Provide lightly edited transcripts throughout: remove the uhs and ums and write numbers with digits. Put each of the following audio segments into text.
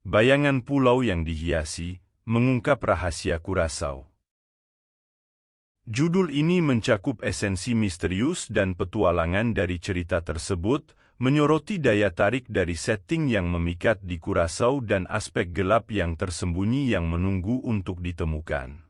Bayangan pulau yang dihiasi, mengungkap rahasia Curaçao. Judul ini mencakup esensi misterius dan petualangan dari cerita tersebut, menyoroti daya tarik dari setting yang memikat di Curaçao dan aspek gelap yang tersembunyi yang menunggu untuk ditemukan.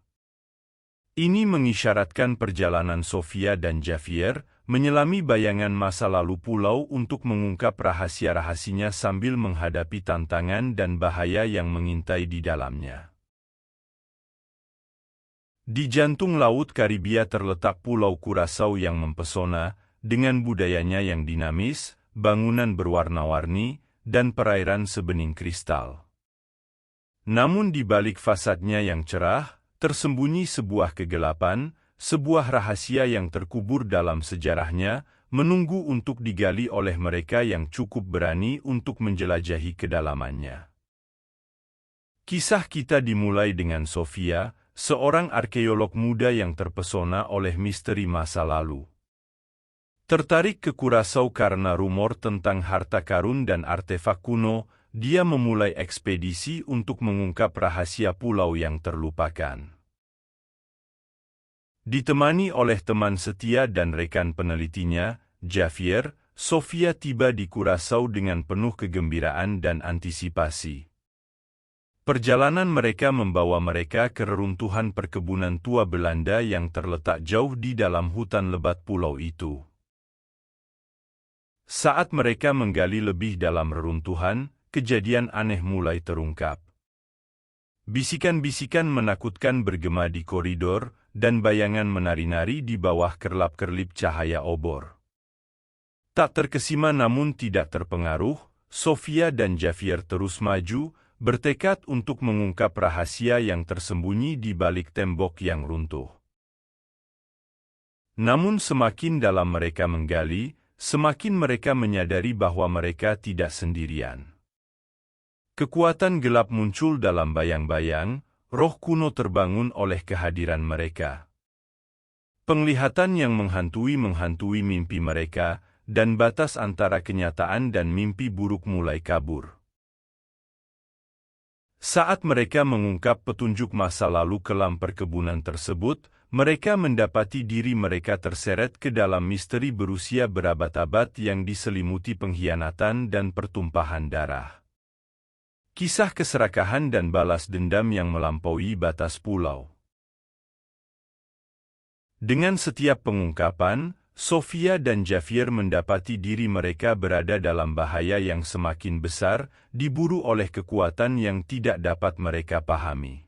Ini mengisyaratkan perjalanan Sofia dan Javier menyelami bayangan masa lalu pulau untuk mengungkap rahasia-rahasianya sambil menghadapi tantangan dan bahaya yang mengintai di dalamnya. Di jantung Laut Karibia terletak Pulau Curaçao yang mempesona, dengan budayanya yang dinamis, bangunan berwarna-warni, dan perairan sebening kristal. Namun di balik fasadnya yang cerah, tersembunyi sebuah kegelapan, sebuah rahasia yang terkubur dalam sejarahnya, menunggu untuk digali oleh mereka yang cukup berani untuk menjelajahi kedalamannya. Kisah kita dimulai dengan Sofia, seorang arkeolog muda yang terpesona oleh misteri masa lalu. Tertarik ke Curaçao karena rumor tentang harta karun dan artefak kuno, dia memulai ekspedisi untuk mengungkap rahasia pulau yang terlupakan. Ditemani oleh teman setia dan rekan penelitinya, Javier, Sofia tiba di Curaçao dengan penuh kegembiraan dan antisipasi. Perjalanan mereka membawa mereka ke reruntuhan perkebunan tua Belanda yang terletak jauh di dalam hutan lebat pulau itu. Saat mereka menggali lebih dalam reruntuhan, kejadian aneh mulai terungkap. Bisikan-bisikan menakutkan bergema di koridor, dan bayangan menari-nari di bawah kerlap-kerlip cahaya obor. Tak terkesima namun tidak terpengaruh, Sofia dan Javier terus maju, bertekad untuk mengungkap rahasia yang tersembunyi di balik tembok yang runtuh. Namun semakin dalam mereka menggali, semakin mereka menyadari bahwa mereka tidak sendirian. Kekuatan gelap muncul dalam bayang-bayang, roh kuno terbangun oleh kehadiran mereka. Penglihatan yang menghantui mimpi mereka, dan batas antara kenyataan dan mimpi buruk mulai kabur. Saat mereka mengungkap petunjuk masa lalu kelam perkebunan tersebut, mereka mendapati diri mereka terseret ke dalam misteri berusia berabad-abad yang diselimuti pengkhianatan dan pertumpahan darah. Kisah keserakahan dan balas dendam yang melampaui batas pulau. Dengan setiap pengungkapan, Sofia dan Javier mendapati diri mereka berada dalam bahaya yang semakin besar, diburu oleh kekuatan yang tidak dapat mereka pahami.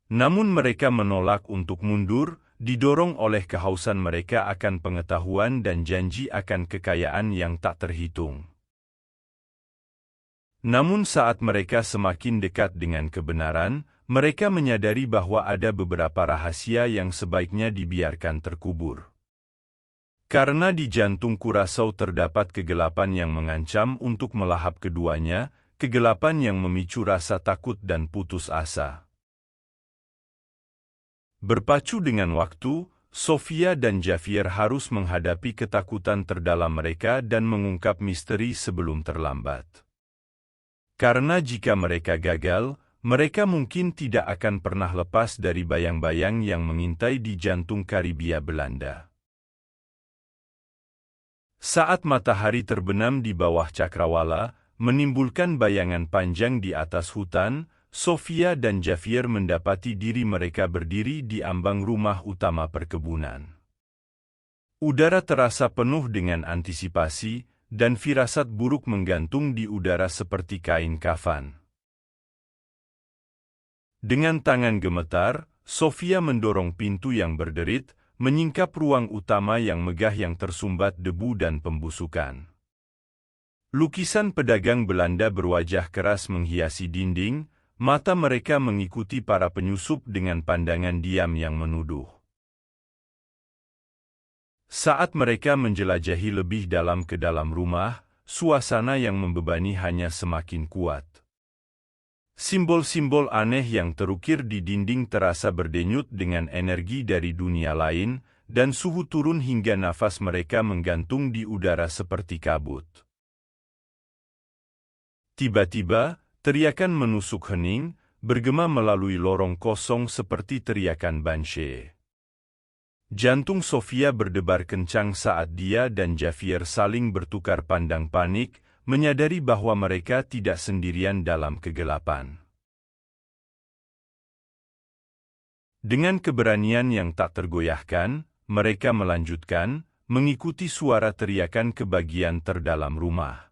Namun mereka menolak untuk mundur, didorong oleh kehausan mereka akan pengetahuan dan janji akan kekayaan yang tak terhitung. Namun saat mereka semakin dekat dengan kebenaran, mereka menyadari bahwa ada beberapa rahasia yang sebaiknya dibiarkan terkubur. Karena di jantung Curaçao terdapat kegelapan yang mengancam untuk melahap keduanya, kegelapan yang memicu rasa takut dan putus asa. Berpacu dengan waktu, Sofia dan Javier harus menghadapi ketakutan terdalam mereka dan mengungkap misteri sebelum terlambat. Karena jika mereka gagal, mereka mungkin tidak akan pernah lepas dari bayang-bayang yang mengintai di jantung Karibia Belanda. Saat matahari terbenam di bawah cakrawala, menimbulkan bayangan panjang di atas hutan, Sofia dan Javier mendapati diri mereka berdiri di ambang rumah utama perkebunan. Udara terasa penuh dengan antisipasi, dan firasat buruk menggantung di udara seperti kain kafan. Dengan tangan gemetar, Sofia mendorong pintu yang berderit, menyingkap ruang utama yang megah yang tersumbat debu dan pembusukan. Lukisan pedagang Belanda berwajah keras menghiasi dinding, mata mereka mengikuti para penyusup dengan pandangan diam yang menuduh. Saat mereka menjelajahi lebih dalam ke dalam rumah, suasana yang membebani hanya semakin kuat. Simbol-simbol aneh yang terukir di dinding terasa berdenyut dengan energi dari dunia lain, dan suhu turun hingga nafas mereka menggantung di udara seperti kabut. Tiba-tiba, teriakan menusuk hening, bergema melalui lorong kosong seperti teriakan Banshee. Jantung Sofia berdebar kencang saat dia dan Javier saling bertukar pandang panik, menyadari bahwa mereka tidak sendirian dalam kegelapan. Dengan keberanian yang tak tergoyahkan, mereka melanjutkan, mengikuti suara teriakan ke bagian terdalam rumah.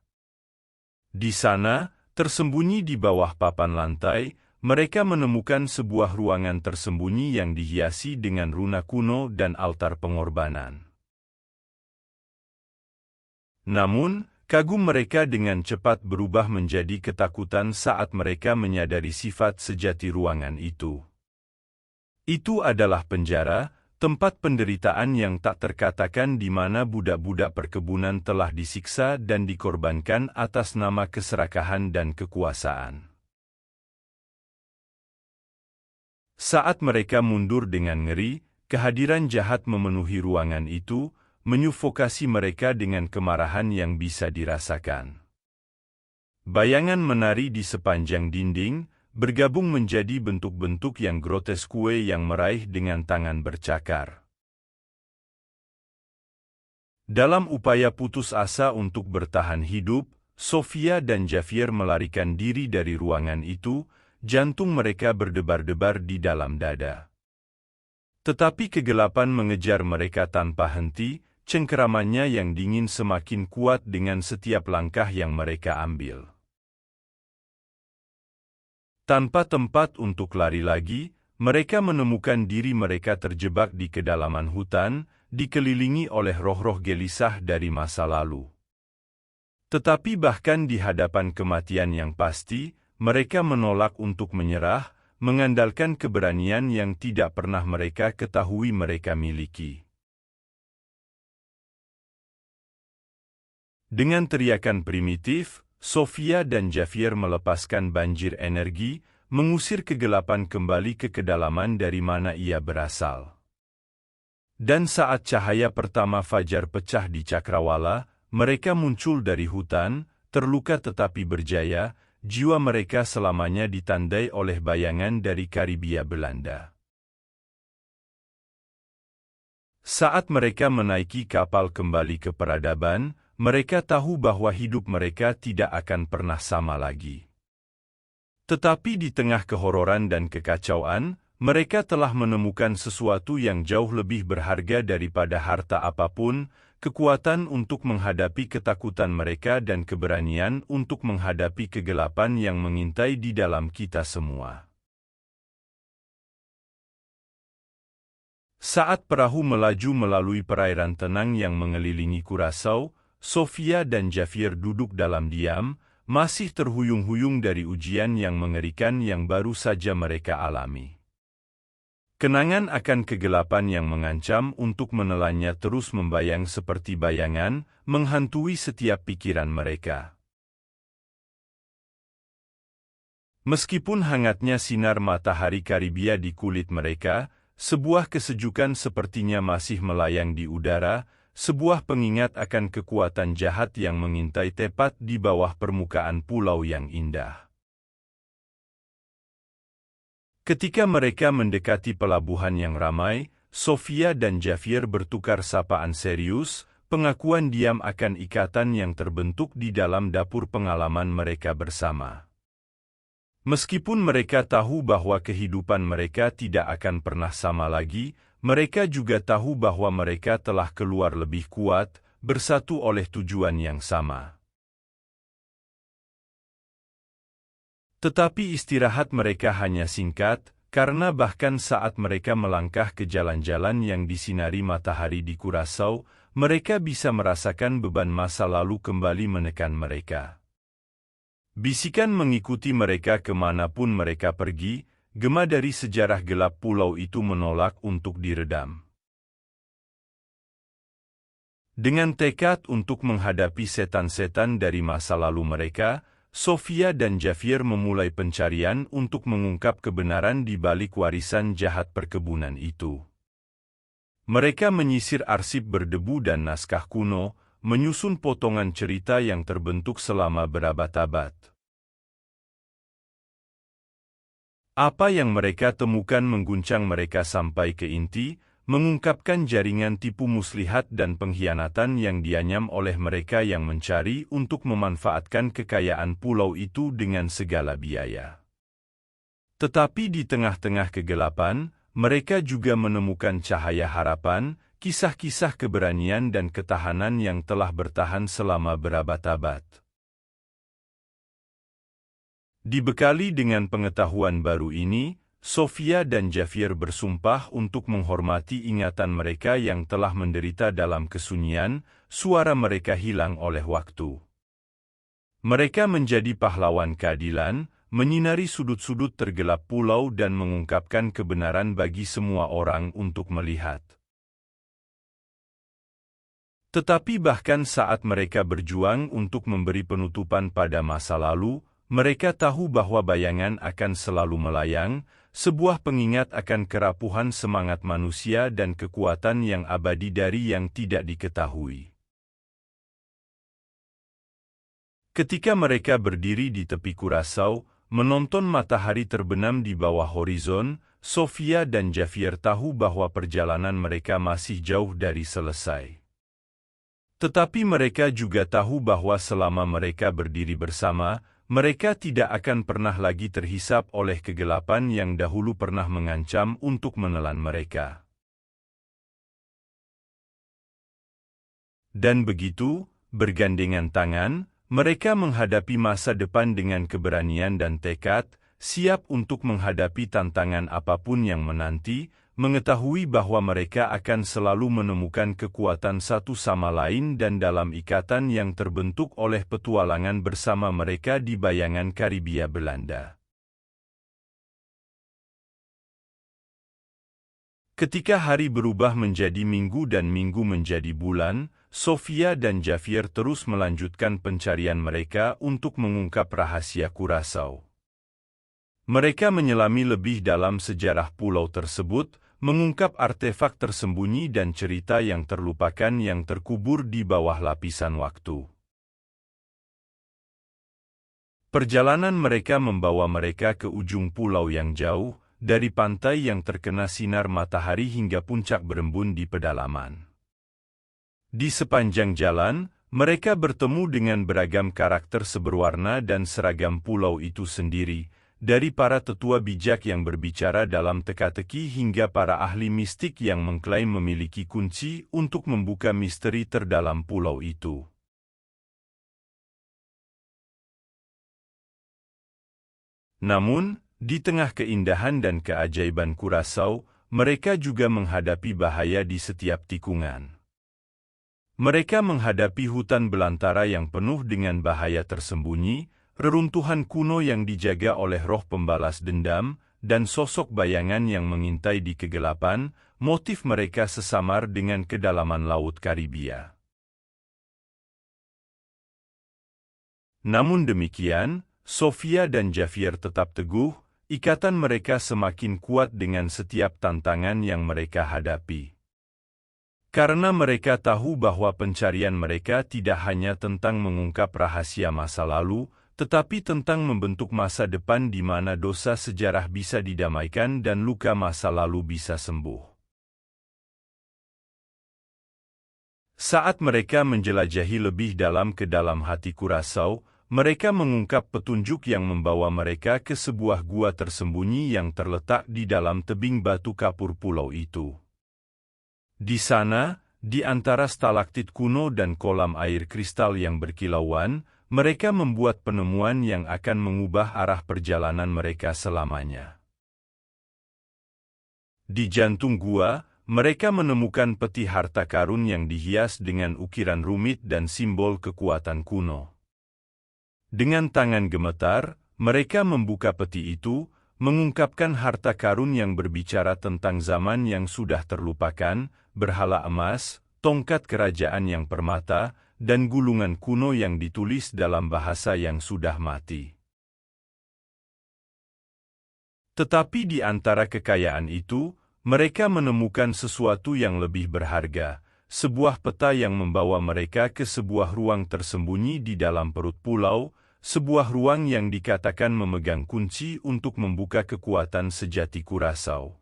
Di sana, tersembunyi di bawah papan lantai, mereka menemukan sebuah ruangan tersembunyi yang dihiasi dengan runa kuno dan altar pengorbanan. Namun, kagum mereka dengan cepat berubah menjadi ketakutan saat mereka menyadari sifat sejati ruangan itu. Itu adalah penjara, tempat penderitaan yang tak terkatakan di mana budak-budak perkebunan telah disiksa dan dikorbankan atas nama keserakahan dan kekuasaan. Saat mereka mundur dengan ngeri, kehadiran jahat memenuhi ruangan itu, menyufokasi mereka dengan kemarahan yang bisa dirasakan. Bayangan menari di sepanjang dinding, bergabung menjadi bentuk-bentuk yang groteskue yang meraih dengan tangan bercakar. Dalam upaya putus asa untuk bertahan hidup, Sofia dan Javier melarikan diri dari ruangan itu, jantung mereka berdebar-debar di dalam dada. Tetapi kegelapan mengejar mereka tanpa henti, cengkeramannya yang dingin semakin kuat dengan setiap langkah yang mereka ambil. Tanpa tempat untuk lari lagi, mereka menemukan diri mereka terjebak di kedalaman hutan, dikelilingi oleh roh-roh gelisah dari masa lalu. Tetapi bahkan di hadapan kematian yang pasti, mereka menolak untuk menyerah, mengandalkan keberanian yang tidak pernah mereka ketahui mereka miliki. Dengan teriakan primitif, Sofia dan Javier melepaskan banjir energi, mengusir kegelapan kembali ke kedalaman dari mana ia berasal. Dan saat cahaya pertama fajar pecah di cakrawala, mereka muncul dari hutan, terluka tetapi berjaya, jiwa mereka selamanya ditandai oleh bayangan dari Karibia Belanda. Saat mereka menaiki kapal kembali ke peradaban, mereka tahu bahwa hidup mereka tidak akan pernah sama lagi. Tetapi di tengah kehororan dan kekacauan, mereka telah menemukan sesuatu yang jauh lebih berharga daripada harta apapun, kekuatan untuk menghadapi ketakutan mereka dan keberanian untuk menghadapi kegelapan yang mengintai di dalam kita semua. Saat perahu melaju melalui perairan tenang yang mengelilingi Curaçao, Sofia dan Javier duduk dalam diam, masih terhuyung-huyung dari ujian yang mengerikan yang baru saja mereka alami. Kenangan akan kegelapan yang mengancam untuk menelannya terus membayang seperti bayangan, menghantui setiap pikiran mereka. Meskipun hangatnya sinar matahari Karibia di kulit mereka, sebuah kesejukan sepertinya masih melayang di udara, sebuah pengingat akan kekuatan jahat yang mengintai tepat di bawah permukaan pulau yang indah. Ketika mereka mendekati pelabuhan yang ramai, Sofia dan Javier bertukar sapaan serius, pengakuan diam akan ikatan yang terbentuk di dalam dapur pengalaman mereka bersama. Meskipun mereka tahu bahwa kehidupan mereka tidak akan pernah sama lagi, mereka juga tahu bahwa mereka telah keluar lebih kuat, bersatu oleh tujuan yang sama. Tetapi istirahat mereka hanya singkat, karena bahkan saat mereka melangkah ke jalan-jalan yang disinari matahari di Curaçao, mereka bisa merasakan beban masa lalu kembali menekan mereka. Bisikan mengikuti mereka kemanapun mereka pergi, gema dari sejarah gelap pulau itu menolak untuk diredam. Dengan tekad untuk menghadapi setan-setan dari masa lalu mereka, Sofia dan Javier memulai pencarian untuk mengungkap kebenaran di balik warisan jahat perkebunan itu. Mereka menyisir arsip berdebu dan naskah kuno, menyusun potongan cerita yang terbentuk selama berabad-abad. Apa yang mereka temukan mengguncang mereka sampai ke inti, mengungkapkan jaringan tipu muslihat dan pengkhianatan yang dianyam oleh mereka yang mencari untuk memanfaatkan kekayaan pulau itu dengan segala biaya. Tetapi di tengah-tengah kegelapan, mereka juga menemukan cahaya harapan, kisah-kisah keberanian dan ketahanan yang telah bertahan selama berabad-abad. Dibekali dengan pengetahuan baru ini, Sofia dan Javier bersumpah untuk menghormati ingatan mereka yang telah menderita dalam kesunyian, suara mereka hilang oleh waktu. Mereka menjadi pahlawan keadilan, menyinari sudut-sudut tergelap pulau dan mengungkapkan kebenaran bagi semua orang untuk melihat. Tetapi bahkan saat mereka berjuang untuk memberi penutupan pada masa lalu, mereka tahu bahwa bayangan akan selalu melayang, sebuah pengingat akan kerapuhan semangat manusia dan kekuatan yang abadi dari yang tidak diketahui. Ketika mereka berdiri di tepi Kurasau, menonton matahari terbenam di bawah horizon, Sofia dan Javier tahu bahwa perjalanan mereka masih jauh dari selesai. Tetapi mereka juga tahu bahwa selama mereka berdiri bersama, mereka tidak akan pernah lagi terhisap oleh kegelapan yang dahulu pernah mengancam untuk menelan mereka. Dan begitu, bergandengan tangan, mereka menghadapi masa depan dengan keberanian dan tekad, siap untuk menghadapi tantangan apapun yang menanti, mengetahui bahwa mereka akan selalu menemukan kekuatan satu sama lain dan dalam ikatan yang terbentuk oleh petualangan bersama mereka di bayangan Karibia Belanda. Ketika hari berubah menjadi minggu dan minggu menjadi bulan, Sofia dan Javier terus melanjutkan pencarian mereka untuk mengungkap rahasia Kurasau. Mereka menyelami lebih dalam sejarah pulau tersebut, mengungkap artefak tersembunyi dan cerita yang terlupakan yang terkubur di bawah lapisan waktu. Perjalanan mereka membawa mereka ke ujung pulau yang jauh, dari pantai yang terkena sinar matahari hingga puncak berembun di pedalaman. Di sepanjang jalan, mereka bertemu dengan beragam karakter seberwarna dan seragam pulau itu sendiri, dari para tetua bijak yang berbicara dalam teka-teki hingga para ahli mistik yang mengklaim memiliki kunci untuk membuka misteri terdalam pulau itu. Namun, di tengah keindahan dan keajaiban Kurasau, mereka juga menghadapi bahaya di setiap tikungan. Mereka menghadapi hutan belantara yang penuh dengan bahaya tersembunyi, reruntuhan kuno yang dijaga oleh roh pembalas dendam, dan sosok bayangan yang mengintai di kegelapan, motif mereka sesamar dengan kedalaman Laut Karibia. Namun demikian, Sofia dan Javier tetap teguh, ikatan mereka semakin kuat dengan setiap tantangan yang mereka hadapi. Karena mereka tahu bahwa pencarian mereka tidak hanya tentang mengungkap rahasia masa lalu, tetapi tentang membentuk masa depan di mana dosa sejarah bisa didamaikan dan luka masa lalu bisa sembuh. Saat mereka menjelajahi lebih dalam ke dalam hati Kurasau, mereka mengungkap petunjuk yang membawa mereka ke sebuah gua tersembunyi yang terletak di dalam tebing batu kapur pulau itu. Di sana, di antara stalaktit kuno dan kolam air kristal yang berkilauan, mereka membuat penemuan yang akan mengubah arah perjalanan mereka selamanya. Di jantung gua, mereka menemukan peti harta karun yang dihias dengan ukiran rumit dan simbol kekuatan kuno. Dengan tangan gemetar, mereka membuka peti itu, mengungkapkan harta karun yang berbicara tentang zaman yang sudah terlupakan, berhala emas, tongkat kerajaan yang permata, dan gulungan kuno yang ditulis dalam bahasa yang sudah mati. Tetapi di antara kekayaan itu, mereka menemukan sesuatu yang lebih berharga, sebuah peta yang membawa mereka ke sebuah ruang tersembunyi di dalam perut pulau, sebuah ruang yang dikatakan memegang kunci untuk membuka kekuatan sejati Curaçao.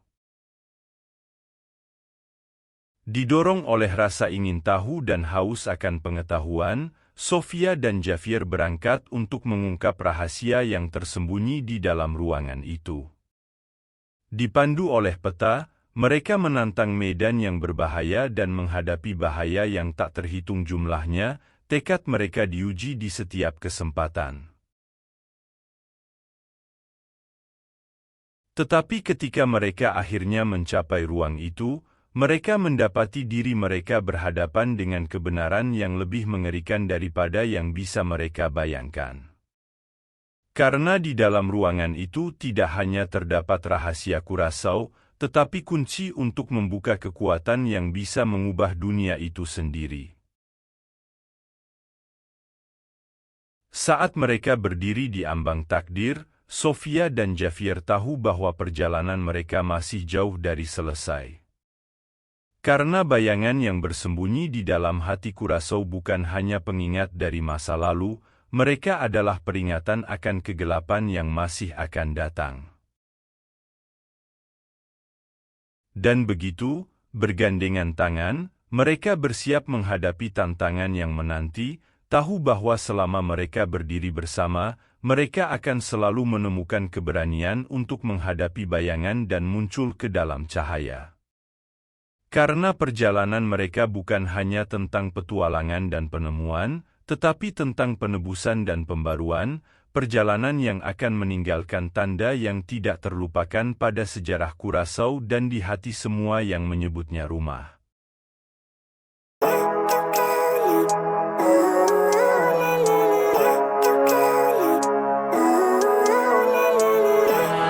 Didorong oleh rasa ingin tahu dan haus akan pengetahuan, Sofia dan Javier berangkat untuk mengungkap rahasia yang tersembunyi di dalam ruangan itu. Dipandu oleh peta, mereka menantang medan yang berbahaya dan menghadapi bahaya yang tak terhitung jumlahnya. Tekad mereka diuji di setiap kesempatan. Tetapi ketika mereka akhirnya mencapai ruang itu, mereka mendapati diri mereka berhadapan dengan kebenaran yang lebih mengerikan daripada yang bisa mereka bayangkan. Karena di dalam ruangan itu tidak hanya terdapat rahasia Curaçao, tetapi kunci untuk membuka kekuatan yang bisa mengubah dunia itu sendiri. Saat mereka berdiri di ambang takdir, Sofia dan Javier tahu bahwa perjalanan mereka masih jauh dari selesai. Karena bayangan yang bersembunyi di dalam hati Curaçao bukan hanya pengingat dari masa lalu, mereka adalah peringatan akan kegelapan yang masih akan datang. Dan begitu, bergandengan tangan, mereka bersiap menghadapi tantangan yang menanti, tahu bahwa selama mereka berdiri bersama, mereka akan selalu menemukan keberanian untuk menghadapi bayangan dan muncul ke dalam cahaya. Karena perjalanan mereka bukan hanya tentang petualangan dan penemuan, tetapi tentang penebusan dan pembaruan, perjalanan yang akan meninggalkan tanda yang tidak terlupakan pada sejarah Curaçao dan di hati semua yang menyebutnya rumah.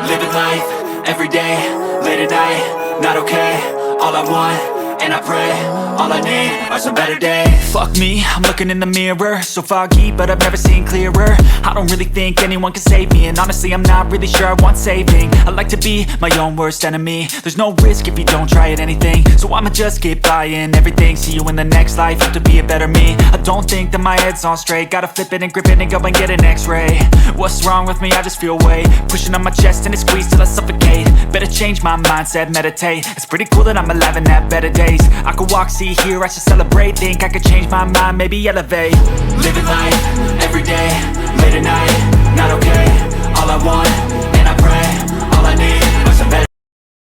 Living life, every day, late at night, not okay. All I want, and I pray, all I need are some better days. Fuck me, I'm looking in the mirror, so foggy, but I've never seen clearer. I don't really think anyone can save me, and honestly I'm not really sure I want saving. I like to be my own worst enemy. There's no risk if you don't try at anything, so I'ma just keep buying everything. See you in the next life, have to be a better me. I don't think that my head's on straight, gotta flip it and grip it and go and get an x-ray. What's wrong with me? I just feel weight pushing on my chest and it squeezes till I suffocate. Better change my mindset, meditate. It's pretty cool that I'm alive and have better days. I could walk, see, hear, I should celebrate. Think I could change my mind, maybe elevate. Living life, every day, late at night, not okay. All I want, and I pray, all I need are some better